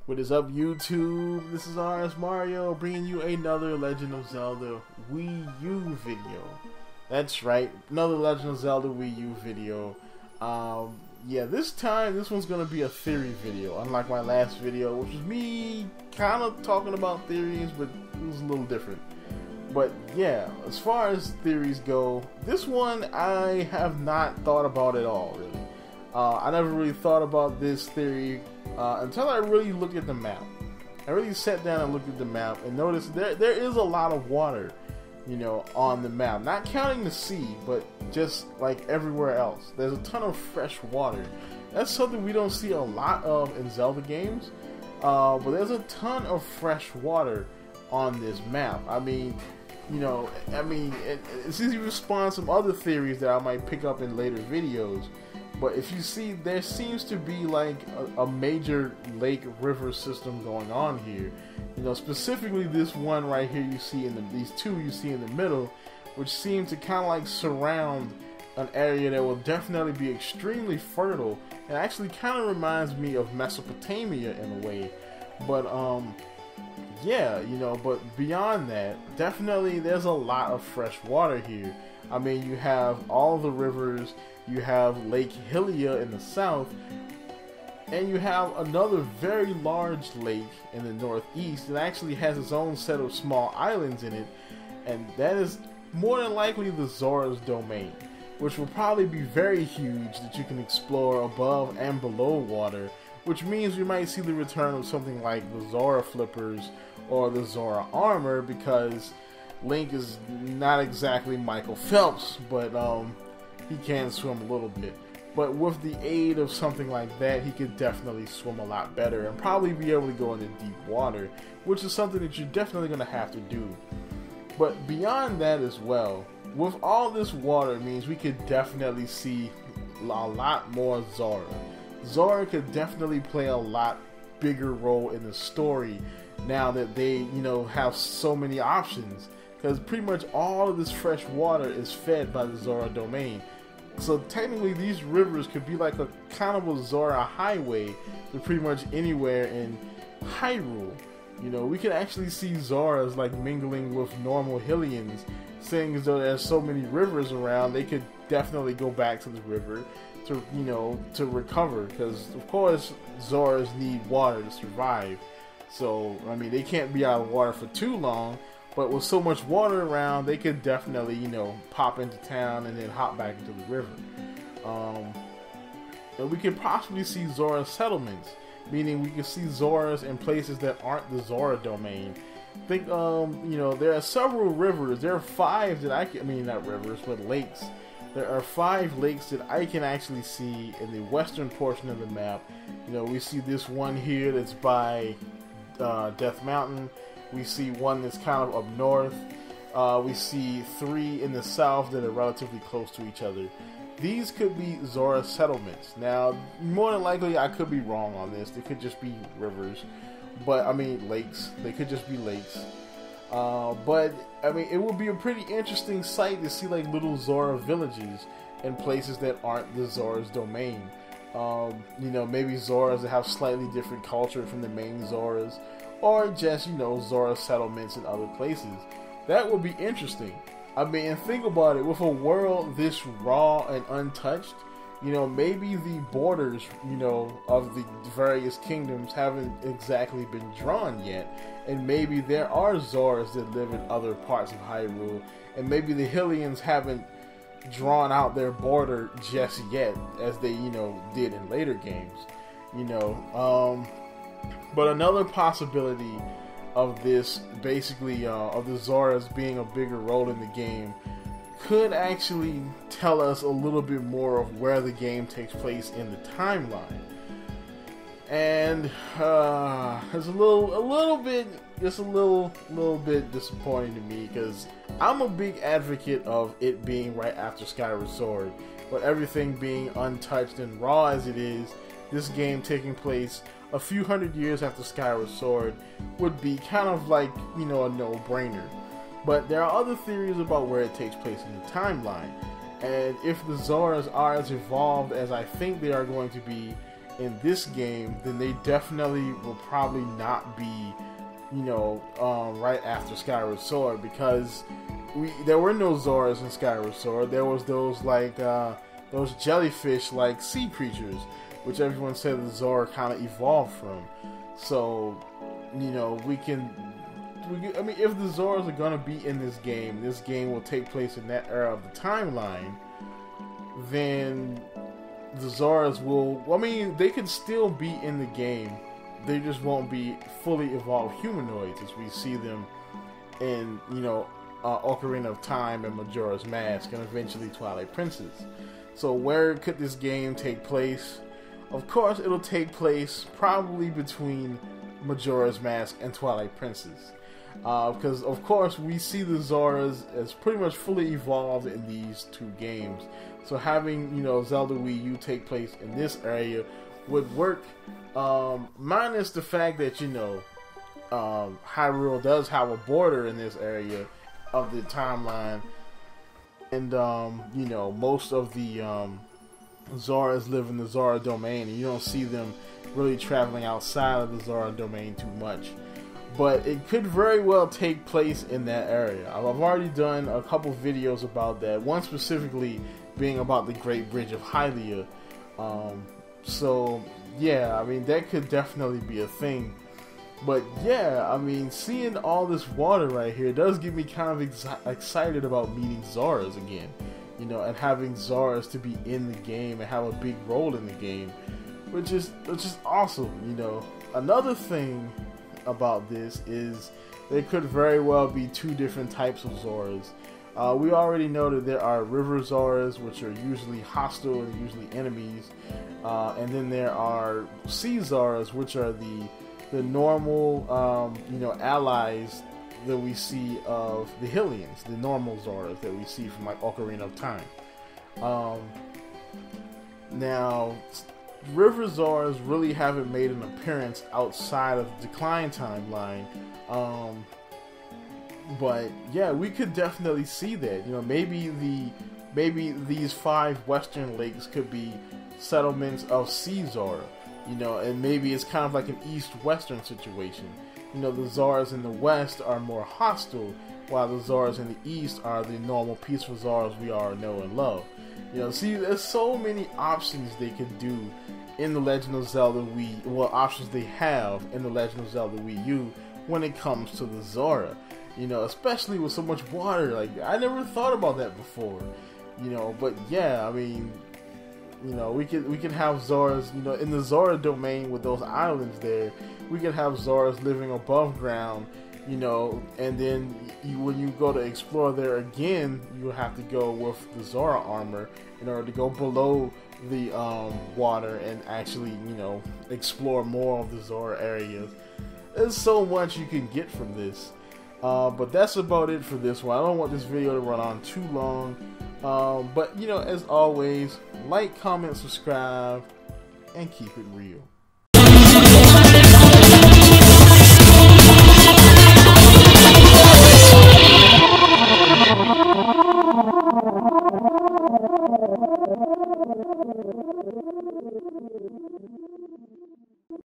What is up, YouTube? This is RSMario bringing you another Legend of Zelda Wii U video. That's right, another Legend of Zelda Wii U video. Yeah, this time, this one's going to be a theory video, unlike my last video, which was me kind of talking about theories, but it was a little different. But yeah, as far as theories go, this one I have not thought about at all, really. I never really thought about this theory until I really looked at the map. I really sat down and looked at the map and noticed there is a lot of water, you know, on the map. Not counting the sea, but just like everywhere else. There's a ton of fresh water. That's something we don't see a lot of in Zelda games, but there's a ton of fresh water on this map. I mean, you know, it's easy to respond to some other theories that I might pick up in later videos. But if you see, there seems to be like a major lake river system going on here. You know, specifically this one right here you see these two you see in the middle, which seem to kind of like surround an area that will definitely be extremely fertile. It actually kind of reminds me of Mesopotamia in a way. But yeah, you know, but beyond that, definitely there's a lot of fresh water here. I mean, you have all the rivers, you have Lake Hylia in the south, and you have another very large lake in the northeast that actually has its own set of small islands in it, and that is more than likely the Zoras domain, which will probably be very huge that you can explore above and below water, which means we might see the return of something like the Zora flippers or the Zora armor, because Link is not exactly Michael Phelps, but he can swim a little bit. But with the aid of something like that, he could definitely swim a lot better and probably be able to go into deep water, which is something that you're definitely going to have to do. But beyond that as well, with all this water means we could definitely see a lot more Zora. Zora could definitely play a lot bigger role in the story now that they, you know, have so many options. Because pretty much all of this fresh water is fed by the Zora domain. So technically these rivers could be like a kind of a Zora highway to pretty much anywhere in Hyrule. You know, we could actually see Zoras like mingling with normal Hylians, seeing as though there's so many rivers around, they could definitely go back to the river to, you know, to recover. Because of course Zoras need water to survive. So, I mean, they can't be out of water for too long. But with so much water around, they could definitely, you know, pop into town and then hop back into the river. And we could possibly see Zora settlements, meaning we could see Zoras in places that aren't the Zora domain. Think, you know, there are several rivers. There are 5 that not rivers, but lakes. There are 5 lakes that I can actually see in the western portion of the map. You know, we see this one here that's by Death Mountain. We see one that's kind of up north. We see 3 in the south that are relatively close to each other. These could be Zora settlements. Now, more than likely, I could be wrong on this. They could just be rivers. But, I mean, lakes. They could just be lakes. But, I mean, it would be a pretty interesting sight to see, like, little Zora villages in places that aren't the Zora's domain. You know, maybe Zoras that have slightly different culture from the main Zoras. Or just, you know, Zora settlements in other places. That would be interesting. I mean, and think about it, with a world this raw and untouched, you know, maybe the borders, you know, of the various kingdoms haven't exactly been drawn yet. And maybe there are Zoras that live in other parts of Hyrule. And maybe the Hylians haven't drawn out their border just yet, as they, you know, did in later games. You know, but another possibility of this, basically, of the Zoras being a bigger role in the game, could actually tell us a little bit more of where the game takes place in the timeline. And it's a little bit disappointing to me, because I'm a big advocate of it being right after Skyward Sword, but everything being untouched and raw as it is, this game taking place a few hundred years after Skyward Sword would be kind of like, you know, a no-brainer. But there are other theories about where it takes place in the timeline. And if the Zoras are as evolved as I think they are going to be, in this game, then they definitely will probably not be, you know, right after Skyward Sword, because there were no Zoras in Skyward Sword. There was those like those jellyfish like sea creatures, which everyone said the Zora kind of evolved from. So, you know, I mean, if the Zoras are gonna be in this game will take place in that era of the timeline, then the Zoras will, I mean, they could still be in the game. They just won't be fully evolved humanoids as we see them in, you know, Ocarina of Time and Majora's Mask, and eventually Twilight Princess. So where could this game take place? Of course, it'll take place probably between Majora's Mask and Twilight Princess. Because, of course, we see the Zoras as pretty much fully evolved in these two games. So having, you know, Zelda Wii U take place in this area would work, minus the fact that, you know, Hyrule does have a border in this area of the timeline, and, you know, most of the Zoras live in the Zora domain, and you don't see them really traveling outside of the Zora domain too much. But it could very well take place in that area. I've already done a couple videos about that, one specifically being about the Great Bridge of Hylia. So yeah, I mean, that could definitely be a thing. But yeah, I mean, seeing all this water right here does get me kind of excited about meeting Zoras again, you know, and having Zoras to be in the game and have a big role in the game, which is awesome, you know. Another thing about this is there could very well be two different types of Zoras. We already know that there are river Zoras, which are usually hostile and usually enemies, and then there are sea Zoras, which are the normal, you know, allies that we see of the Hylians, the normal Zoras that we see from like Ocarina of Time. Now, River Zoras really haven't made an appearance outside of the Decline timeline, but yeah, we could definitely see that. You know, maybe these 5 western lakes could be settlements of Sea Zora. You know, and maybe it's kind of like an east-western situation. You know, the Zoras in the west are more hostile, while the Zoras in the east are the normal, peaceful Zoras we all know and love. You know, see, there's so many options they could do in the Legend of Zelda Wii, well, options they have in the Legend of Zelda Wii U when it comes to the Zora. You know, especially with so much water. Like, I never thought about that before. You know, but yeah, I mean, you know, we could have Zoras, you know, in the Zora domain with those islands there. We could have Zoras living above ground, you know, and then when you go to explore there again, you have to go with the Zora armor in order to go below the water and actually, you know, explore more of the Zora areas. There's so much you can get from this. But that's about it for this one. I don't want this video to run on too long. But, you know, as always, like, comment, subscribe, and keep it real.